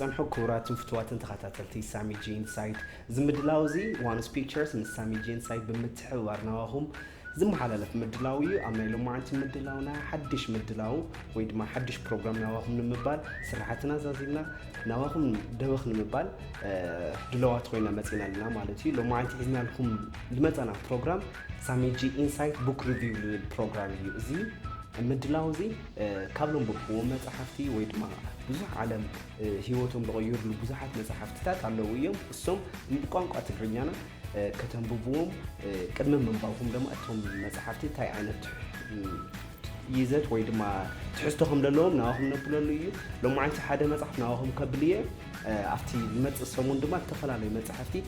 كتصنحوا كوراتن فتواتن تخاتلتي سامي جين سايت زمدلاوزي وانس بيكتشرز من سامي جين سايت بمتحوار نواهم زم حلالف مدلاوي أما لو ما عندي مدلاونا حدش مدلاو ويد ما حدش بروجرام نواهم نمبال سرعتنا زازينا نواهم دوخ نمبال دلوات خوينا مثلا لنا مالتي لو ما عندي إذن لكم لمتنا بروجرام سامي جي إنسايت بوك ريفيو للبروجرام يؤذي مدلاوزي كابلون بقوة مصحفتي ويد ما بزح عالم هيوتهم بغير لبزحات مصحفتات على ويوم السوم بقانقة تقريباً كتنبوبهم قدم من باوهم دم أتهم مصحفتي تاي عينت يزت ويد ما تحسهم لهم ناهم نبلوليو لو ما عندي حدا مصحف ناهم قبليه أفتي المت السومون دم أتفل على مصحفتي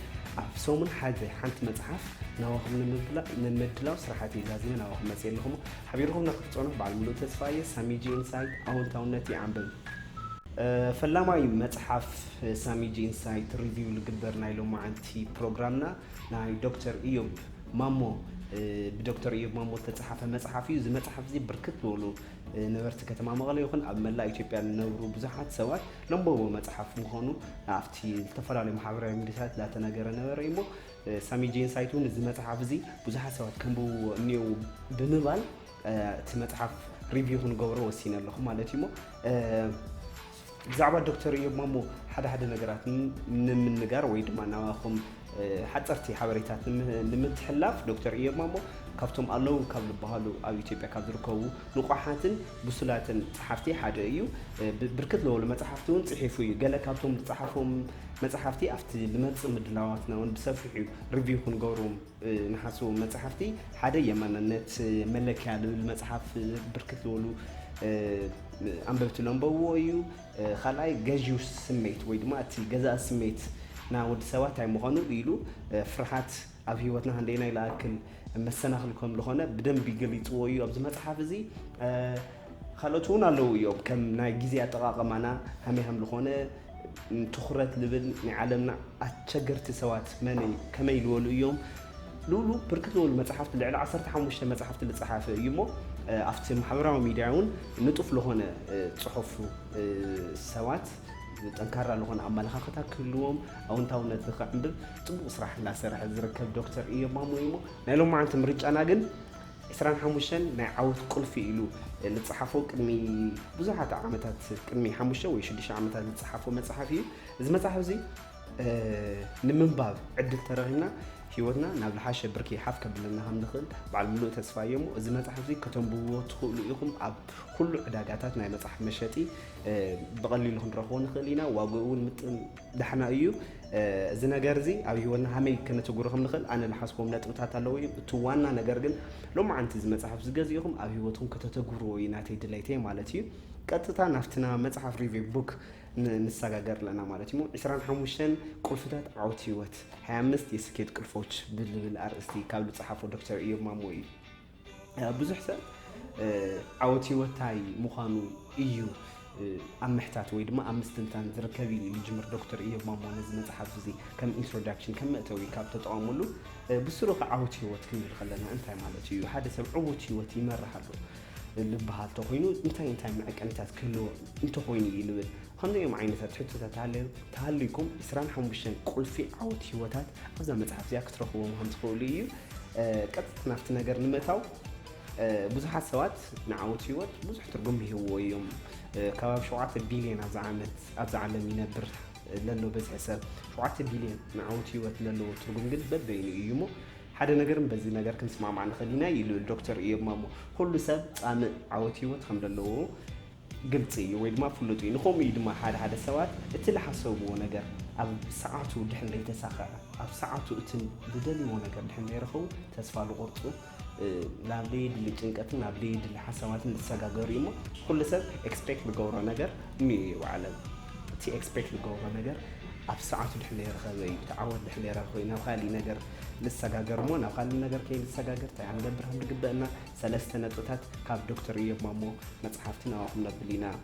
سومن حاجة حنت مصحف ناهم نمدلاو صراحتي لازم ناهم مسير لهم حبيرهم نقطعنا بعلملو تسفاية سامي جي إنسايت أهون تاونتي عمبل فلما متحف سامي جي إنسايت ريفيو لقدر نايلو معنتي بروجرامنا ناي دكتور إيوب مامو بدكتور إيوب مامو تتحف متحفي زي متحف زي بركت بولو نبرت كتما مغلا يخون أبملا إثيوبيا نورو بزحات سوات لمبو متحف مخونو عفتي التفرع لمحاورة مدرسات لا تناقر نبريمو سامي جي إنسايتون زي متحف زي بزحات سوات كنبو نيو بمبال تمتحف ريفيو هون قبرو وسينا لكم مالتيمو بزعبة دكتور إيوب مامو حدا نقرات من نقار ويد ما نواخم حتى حواريتات نمتحلاف دكتور إيوب مامو كافتم الله كابل بهالو أو إثيوبيا كابدركو نقاحاتن بسلاتن صحفتي حاجة إيو بركت له لما صحفتون صحيفوي قال كافتم صحفهم مصحفتي أفتي لما تصمد دلواتنا ونبسفحوا ريفيو كون قوروم نحسو مصحفتي حاجة يمانا نت ملك على المصحف بركت له أنببت لهم بوويو خلاي جاجيو سميت ويدما أتي جزاء سميت ناود سوات عم مخانو بيلو فرحات أبي وطنا هندينا إلى أكل مسنا خلكم لخنا بدم بيجليت ويو أبز ما تحافظي خلتونا لو يوم كم ناجزي أتقاق معنا هم لخنا تخرت لبن عالمنا أتشجرت سوات ماني كما يلولو يوم لولو بركتلو المتحف اللي على 15 متحف الصحافة يمو أفتي محاورة ميدياون نطف لهنا صحف سوات تنكر لهنا عمل خاطر كلهم أو أنت ونت عند تبغى صراحة لا صراحة ذكر دكتور إيه مامو يمو نالهم ما أنت مريج أنا جن إسران حموشن نعود كل في إلو اللي تصحفوا كمي بزحات عامتات كمي حموشة ويشدش عامتات تصحفوا متصحفي إذا متصحف زي نمن باب عدة ترغينا هيوتنا نابل حاشة بركي حافك بلنا هم دخل بعلملو تسفايمو إذا متصحف زي كتنبوه تخلو يخم عب كل عداقاتنا متصحف مشاتي بغلي لهم رخون خلينا واقول متن دحنا أيو إذا نجارزي أو هيوتنا همي كانت تجورهم دخل أنا لحسبهم لا تتعلوي توانا نجارجن لو ما عندي إذا متصحف زجازيهم أو هيوتهم كتتجوروا يناتي دليتين مالتي كتتا نفتنا متصحف ريفي بوك نساقر لنا مالتي مو 25 قلفتات عوتيوت 25 يسكيت قلفوش بالارستي كابل صحافو دكتور إيوب ماموي بزح سب عوتيوت تاي مخانو إيو أم محتات ويد ما أم استنتان تركبي لجمر دكتور إيوب مامو نزل متحف زي كم introduction كم مأتوي كاب تتعاملو بسروق عوتيوت كم خلنا أنت مالتي حدا سب عوتيوت يمرح له اللي بهالتو خوينو انتي معك انتات كله انتو خويني يلبل خلنا يوم عينتات حتى تهليكم إسران حموشن قول في عوت هيوتات أبدا متحف زيك تروحوا مهم تقولي قطت نفت نجر نمتاو بزحات سوات نعوت هيوت بزح ترقم هو يوم كباب شوعات بيليون أبزع عالم ينبر لانه بس حساب شوعات بيليون نعوت هيوت لانه ترقم قد بدين يومو حدا نجرم بزي نجر كنت مع معنا خلينا يلو الدكتور إيوب مامو كل سب أنا عوتي وتخمد له قلتي ويد ما فلوتي نخوم يدما حدا سوات اتلا حسوبو نجر أب ساعته دحين لي تساخر أب ساعته اتن بدلي ونجر دحين يرخو تسفى الغرطو لا بليد اللي جنكتنا بليد اللي حسوات الساقا قريمو كل سب expect بقورة نجر مي وعلم تي expect بقورة نجر أب ساعته دحين يرخوي تعود دحين يرخوي نخالي نجر لسه جاجرمون أو خلي نجار كي لسه جاجرت يعني جبرهم لقبنا ثلاث نقطات كاب دكتور إيوب مامو متصحفتنا وهم بلينا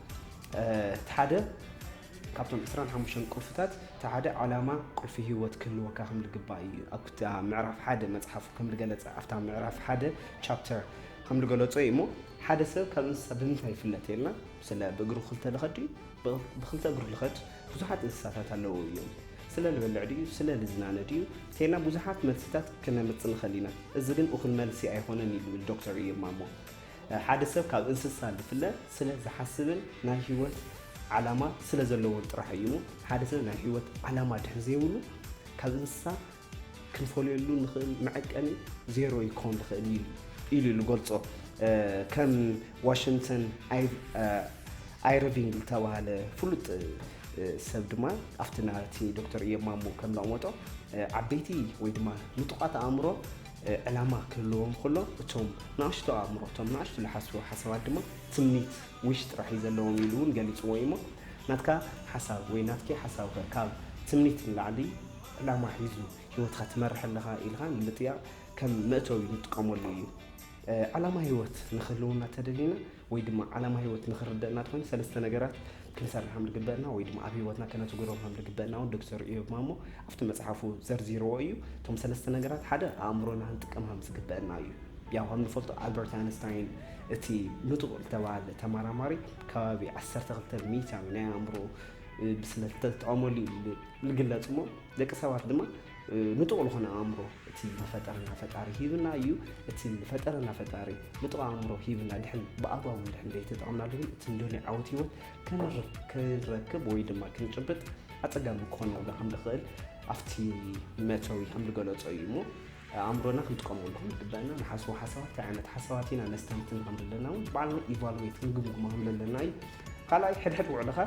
تحدى كابتن إسران حموشن قلفتات تحدى علامة قل في هوت كل وكهم لقبائي أكت معرف حدا متصحف كم لقلت أفتح معرف حدا chapter كم لقلت إيمو حدا سب كم سبنت هاي في اللاتيلنا سلا بقرو خلته لخدي بخلته بقرو لخد ብዙሓት እንስሳታት ኣለዎ እዮም ስለ ልበልዕ ድዩ ስለ ልዝናነ ድዩ እንተና ብዙሓት መልስታት ክነምፅእ ንኽእል ኢና እዚ ግን እኹል መልሲ ኣይኮነን ኢሉ ዶክተር ኢዮብ ማሞ ሓደ ሰብ ካብ እንስሳ ዝፍለ ስለ ዝሓስብን ናይ ሂወት ዓላማ ስለ ዘለዎ ጥራሕ እዩ ሓደ ሰብ ናይ ሂወት ዓላማ ድሕር ዘይብሉ ካብ እንስሳ ክንፈልየሉ ንኽእል መዐቀኒ ዜሮ ይኮን ዝኽእል ኢሉ ዝገልጾ ከም ዋሽንግተን አይርቪንግ ዝተባሃለ ፍሉጥ ሰብ ድማ ኣብቲ ናቲ ዶክተር ኢዮብ ማሞ ከም ዘቕመጦ ዓበይቲ ወይ ድማ ንጡቓት ኣእምሮ ዕላማ ክህልዎም ከሎ እቶም ንኣሽቱ ኣእምሮ እቶም ንኣሽቱ ዝሓስቡ ሓሳባት ድማ ትምኒት ዊሽ ጥራሕ እዩ ዘለዎም ኢሉ እውን ገሊፅዎ እዩ እሞ ናትካ ሓሳብ ወይ ናትኪ ሓሳብ ካብ ትምኒት ንላዕሊ ዕላማ ሒዙ ሂወትካ ትመርሕ ኣለኻ ኢልካ ንምጥያቕ ከም መእተዊ ንጥቀመሉ እዩ ዓላማ ሂወት ንኽህልውና ተደሊና ወይ ድማ ዓላማ ሂወት ንኽርደአና ትኾይኑ ሰለስተ ነገራት ክንሰርሕ ከም ዝግበአና ወይ ድማ ኣብ ሂወትና ከነትግብሮም ከም ዝግበአና እውን ዶክተር ኢዮብ ማሞ ኣብቲ መፅሓፉ ዘርዚርዎ እዩ እቶም ሰለስተ ነገራት ሓደ ኣእምሮና ክንጥቀም ከም ዝግበአና እዩ ያው ከም ንፈልጦ ኣልበርት ኣይንስታይን እቲ ንጡቕ ዝተባሃለ ተመራማሪ ከባቢ 12 ሚእታዊ ናይ ኣእምሮ ብስለት ተጠቐመሉ ዝግለጽ እሞ ደቂ ሰባት ድማ ንጡቕ ዝኾነ ኣእምሮ እቲ ዝፈጠረና ፈጣሪ ሂብና እዩ እቲ ዝፈጠረና ፈጣሪ ንጡቕ ኣእምሮ ሂብና ድሕን ብኣግባቡ ድሕን ዘይተጠቐምናሉ ግን እቲ ንደልዮ ዓወት ሂወት ክንረክብ ወይ ድማ ክንጭብጥ ኣፀጋሚ ክኾን ከም ዝኽእል ኣብቲ መእተዊ ከም ዝገለጾ እዩ እሞ ኣእምሮና ክንጥቀመሉ ከም ዝግበአና ንሓስቦ ሓሳባት እንታይ ዓይነት ሓሳባት ኢና ነስተንትን ከም ዘለና እውን ባዕልና ኢቫሉዌት ክንግምግሞ ከም ዘለና እዩ ካልኣይ ሕድሕድ ውዕልኻ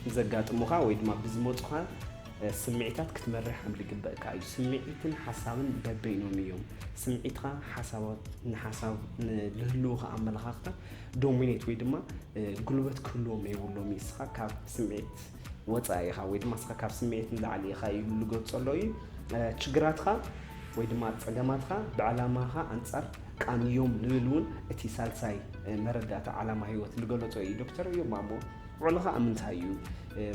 ብዘጋጥሙኻ ወይ ድማ ብዝመፁኻ ስምዒታት ክትመርሕ ከም ዝግበአካ እዩ ስምዒትን ሓሳብን በበይኖም እዮም ስምዒትካ ሓሳባት ንሓሳብ ንልህልውኻ ኣመለኻኽታ ዶሚኔት ወይ ድማ ጉልበት ክህልዎም የብሎም እዩ እስኻ ካብ ስምዒት ወፃኢ ኢኻ ወይ ድማ እስኻ ካብ ስምዒት ንላዕሊ ኢኻ እዩ ዝገልጸሎ እዩ ችግራትካ ወይ ድማ ፀገማትካ ብዓላማኻ ኣንጻር ቃንዮም ልብል እውን እቲ ሳልሳይ መረዳእታ ዓላማ ሂወት ዝገለጾ እዩ ዶክተር ኢዮብ ማሞ ውዕልኻ ኣብ ምንታይ እዩ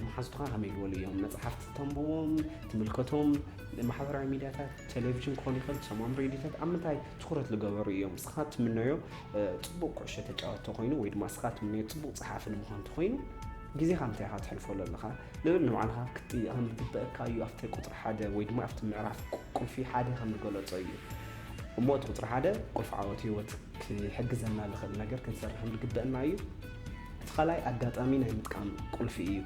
መሓዝቱኻ ከመይ ዝበሉ እዮም መፅሓፍቲ ተንብቦም ትምልከቶም ማሕበራዊ ሚድያታት ቴሌቭዥን ክኾን ይኽእል ሰሞም ሬድዮታት ኣብ ምንታይ ትኩረት ዝገበሩ እዮም እስኻ ትምነዮ ፅቡቅ ኩዕሾ ተጫወቲ ኮይኑ ወይ ድማ እስኻ ትምነዮ ፅቡቅ ፀሓፊ ንምዃን እንተኮይኑ ግዜኻ እንታይ ኢኻ ትሕልፈሉ ኣለኻ ልብል ንባዕልኻ ክትጥይቕ ከም ዝግበአካ እዩ ኣብቲ ቁፅሪ ሓደ ወይ ድማ ኣብቲ ምዕራፍ ቁልፊ ሓደ ከም ዝገለጾ እዩ እሞ እቲ ቁፅሪ ሓደ ቁልፊ ዓወት ሂወት ክሕግዘና ዝኽእል ነገር ክንሰርሕ ከም ዝግበአና እዩ እቲ ካልኣይ ኣጋጣሚ ናይ ምጥቃም ቁልፊ እዩ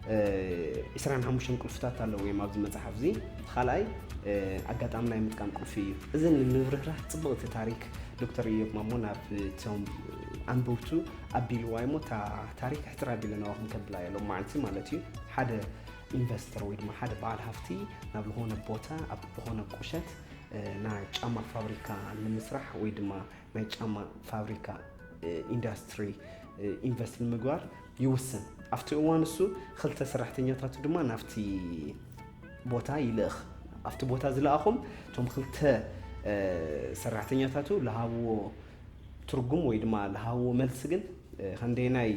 25 ቁልፍታት ኣለዎ እዮም ኣብዚ መፅሓፍ እዚ እቲ ካልኣይ ኣጋጣሚ ናይ ምጥቃም ቁልፊ እዩ እዚ ንብርህራህ ፅቡቕቲ ታሪክ ዶክተር ኢዮብ ማሞ ናብ እቶም ኣንበብቱ ኣቢልዋ እሞ ታሪክ ሕትር ኣቢለና ክንከብላ የሎም ማዓልቲ ማለት እዩ ሓደ ኢንቨስተር ወይ ድማ ሓደ በዓል ሃፍቲ ናብ ዝኾነ ቦታ ኣብ ዝኾነ ቁሸት ናይ ጫማ ፋብሪካ ንምስራሕ ወይ ድማ ናይ ጫማ ፋብሪካ ኢንዱስትሪ ኢንቨስት ንምግባር ይውስን ኣብቲ እዋን እሱ ክልተ ሰራሕተኛታቱ ድማ ናብቲ ቦታ ይልእኽ ኣብቲ ቦታ ዝለኣኹም እቶም ክልተ ሰራሕተኛታቱ ዝሃብዎ ትርጉም ወይ ድማ ዝሃብዎ መልሲ ግን ክንደይናይ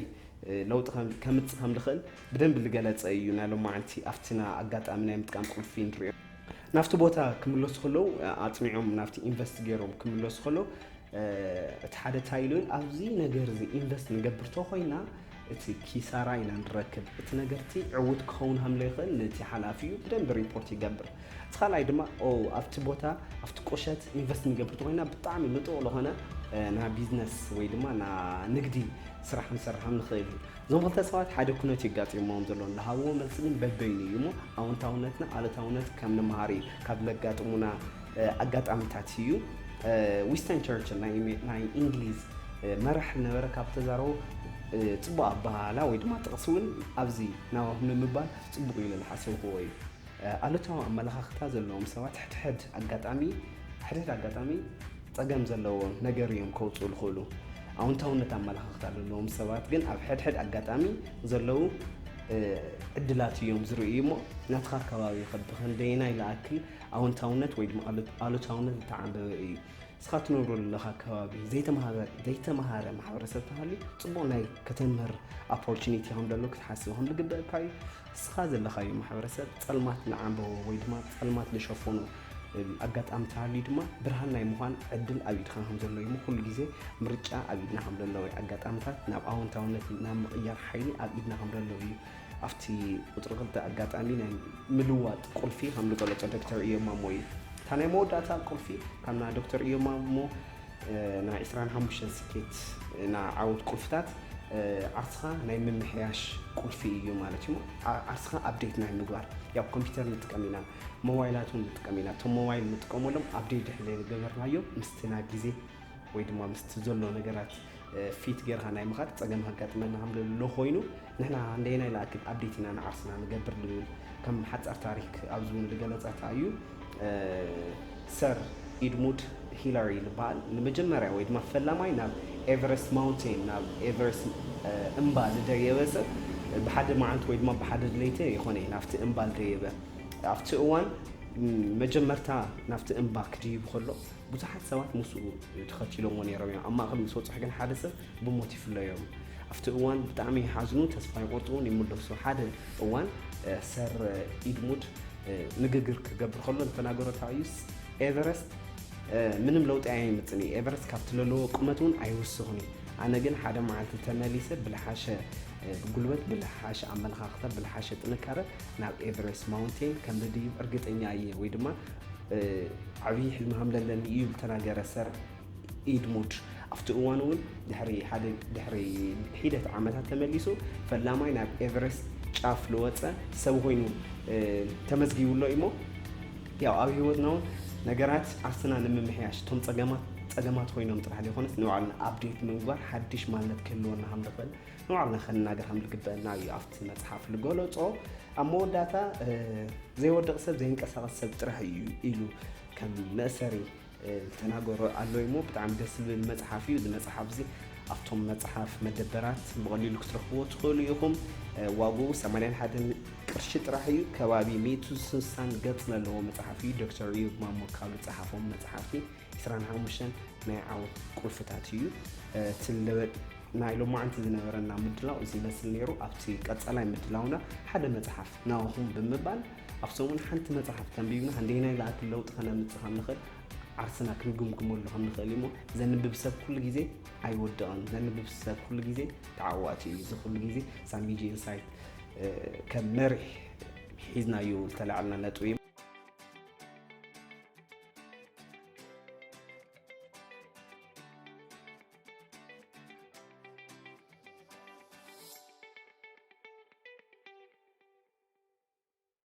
ለውጢ ከምፅእ ከም ዝኽእል ብደንብ ዝገለፀ እዩ ናይ ሎማዓንቲ ኣብቲና ኣጋጣሚ ናይ ምጥቃም ቁልፊ ንሪኦ ናብቲ ቦታ ክምለሱ ከለዉ ኣፅኒዖም ናብቲ ኢንቨስት ገይሮም ክምለሱ ከለዉ እቲ ሓደ ታይሉ ኣብዚ ነገር እዚ ኢንቨስት ንገብር ተኾይና እቲ ኪሳራ ኢና ንረክብ እቲ ነገርቲ ዕውት ክኸውን ከም ዘይኽእል ነቲ ሓላፊ እዩ ብደንብ ሪፖርት ይገብር እቲ ካልኣይ ድማ ኣብቲ ቦታ ኣብቲ ቁሸት ኢንቨስት ንገብር ተኾይና ብጣዕሚ ንጡቕ ዝኾነ ና ቢዝነስ ወይ ድማ ና ንግዲ ስራሕ ንሰርሕ ከም ንኽእል እዩ እዞም ክልተ ሰባት ሓደ ኩነት ይጋጥሞም ዘሎ ዝሃብዎ መልሲ ግን በበይኑ እዩ እሞ ኣወንታውነትና ኣሉታውነት ከም ንመሃሪ ካብ ዘጋጥሙና ኣጋጣሚታት እዩ ዊንስተን ቸርችል ናይ እንግሊዝ መራሕ ነበረ ካብ ተዛረቡ ፅቡቅ ኣባሃላ ወይ ድማ ጥቕሲ እውን ኣብዚ ናባኹም ንምባል ፅቡቅ ኢሉ ዝሓሰብክዎ እዩ ኣሉታዊ ኣመለኻኽታ ዘለዎም ሰባት ሕድሕድ ኣጋጣሚ ፀገም ዘለዎ ነገር እዮም ከውፅኡ ዝኽእሉ ኣወንታውነት ኣመለኻኽታ ዘለዎም ሰባት ግን ኣብ ሕድሕድ ኣጋጣሚ ዘለው ዕድላት እዮም ዝርእዩ እሞ ናትካ ከባቢ ብክንደይናይ ዝኣክል ኣወንታውነት ወይ ድማ ኣሉታውነት ዝተዓንበበ እዩ እስኻ ትነብረሉ ዘለኻ ከባቢ ዘይተመሃረ ማሕበረሰብ ተሃልዩ ፅቡቅ ናይ ከተምህር ኦፖርቹኒቲ ከም ዘሎ ክትሓስብ ከም ዝግበአካ እዩ እስኻ ዘለኻዮ ማሕበረሰብ ፀልማት ዝዓንበቦ ወይ ድማ ፀልማት ዝሸፈኑ ኣጋጣሚ ተሃልዩ ድማ ብርሃን ናይ ምዃን ዕድል ኣብ ኢድካ ከም ዘሎ እዩ ኩሉ ግዜ ምርጫ ኣብ ኢድና ከም ዘለዎ ኣጋጣሚታት ናብ ኣወንታውነት ናብ ምቕያር ሓይሊ ኣብ ኢድና ከም ዘለዎ እዩ ኣብቲ ቁጥሪ 2 ኣጋጣሚ ናይ ምልዋጥ ቁልፊ ከም ዝገለጸ ዶክተር እዮም ማሞ እዩ እታ ናይ መወዳእታ ቁልፊ ከምና ዶክተር እዮም ማሞ ናይ 25 ስኬት ና ዓወት ቁልፍታት ዓርስኻ ናይ ምምሕያሽ ቁልፊ እዩ ማለት እዩ ዓርስኻ ኣፕዴት ናይ ምግባር ያው ኮምፒውተር ንጥቀም ኢና ሞባይላት ንጥቀም ኢና እቶም ሞባይል ንጥቀመሎም ኣፕዴት ድሕሪ ገበርናዮ ምስቲ ናይ ግዜ ወይ ድማ ምስቲ ዘሎ ነገራት ፊት ጌርካ ናይ ምኻድ ፀገም ከጋጥመና ከም ዘሎ ኮይኑ ንሕና እንደና ይላክል ኣፕዴት ኢና ንዓርስና ንገብር ልብል ከም ሓፃር ታሪክ ኣብዚ እውን ዝገለፀታ እዩ ሰር ኢድሙድ ሂላሪ ዝበሃል ንመጀመርያ ወይ ድማ ፈላማይ ናብ ኤቨረስት ማውንቴን ናብ ኤቨረስት እምባ ዝደየበ ሰብ ብሓደ መዓልቲ ወይ ድማ ብሓደ ድሌተ ይኾነ ናብቲ እምባ ዝደየበ ኣብቲ እዋን መጀመርታ ናብቲ እምባ ክድይብ ከሎ ብዙሓት ሰባት ምስኡ ተኸቲሎሞ ነይሮም እዮም ኣብ ማእኸል ምስ ወፅሑ ግን ሓደ ሰብ ብሞት ይፍለዮም ኣብቲ እዋን ብጣዕሚ ይሓዝኑ ተስፋ ይቆርጡን ይምለሱ ሓደ እዋን ሰር ኢድሙድ ንግግር ክገብር ከሎ ዝተናገሮ እዩ ኤቨረስት ምንም ለውጢ ኣይምፅን ኤቨረስት ካብቲ ዘለዎ ቁመት እውን ኣይውስኽን ኣነ ግን ሓደ መዓልቲ ተመሊሰ ብልሓሸ ጉልበት ብልሓሸ ኣመለኻኽታ ብልሓሸ ጥንካረ ናብ ኤቨረስት ማውንቴን ከም ዝድይብ እርግጠኛ እየ ወይ ድማ ዓብዪ ሕልሚ ከም ዘለኒ እዩ ዝተናገረ ሰር ኢድሙድ ኣብቲ እዋን እውን ድሕሪ ሒደት ዓመታት ተመሊሱ ፈላማይ ናብ ኤቨረስት ጫፍ ዝወፀ ሰብ ኮይኑ ተመዝጊቡሎ እሞ ያው ኣብ ሂወትና እውን ነገራት ዓርስና ንምምሕያሽ እቶም ፀገማት ኮይኖም ጥራሕ ዘይኮነስ ንባዕልና ኣፕዴት ምግባር ሓድሽ ማንነት ክህልወና ከም ዝኽእል ንባዕልና ከንናገር ከም ዝግበአና እዩ ኣብቲ መፅሓፍ ዝገለፆ ኣብ መወዳእታ ዘይወድቕ ሰብ ዘይንቀሳቐስ ሰብ ጥራሕ እዩ ኢሉ ከም መእሰሪ ዝተናገሮ ኣሎ እሞ ብጣዕሚ ደስ ዝብል መፅሓፍ እዩ እዚ መፅሓፍ እዚ ኣብቶም መፅሓፍ መደበራት ብቐሊሉ ክትረኽብዎ ትኽእሉ ኢኹም ዋግኡ 81 ቅርሺ ጥራሕ እዩ ከባቢ 160 ገጽ ዘለዎ መፅሓፍ እዩ ዶክተር ኢዮብ ማሞ ካብ ዝፀሓፎም መፅሓፍቲ 25 ናይ ዓወት ቁልፍታት እዩ ናይ ሎማዓንቲ ዝነበረና ምድላው እዚ ይመስል ነይሩ ኣብቲ ቀፃላይ ምድላውና ሓደ መፅሓፍ ናኹም ብምባል ኣብ ሰሙን ሓንቲ መፅሓፍ ተንቢብና ክንደይናይ ዝኣክል ለውጢ ከነምፅእ ከም ንኽእል ዓርስና ክንግምግመሉ ከም ንኽእል እሞ ዘንብብ ሰብ ኩሉ ግዜ ኣይወድቕን ዘንብብ ሰብ ኩሉ ግዜ ተዓዋቲ እዩ እዚ ኩሉ ግዜ ሳሚጂ ኢንሳይት ከም መሪሕ ሒዝናዮ ዝተላዕልና ነጥቡ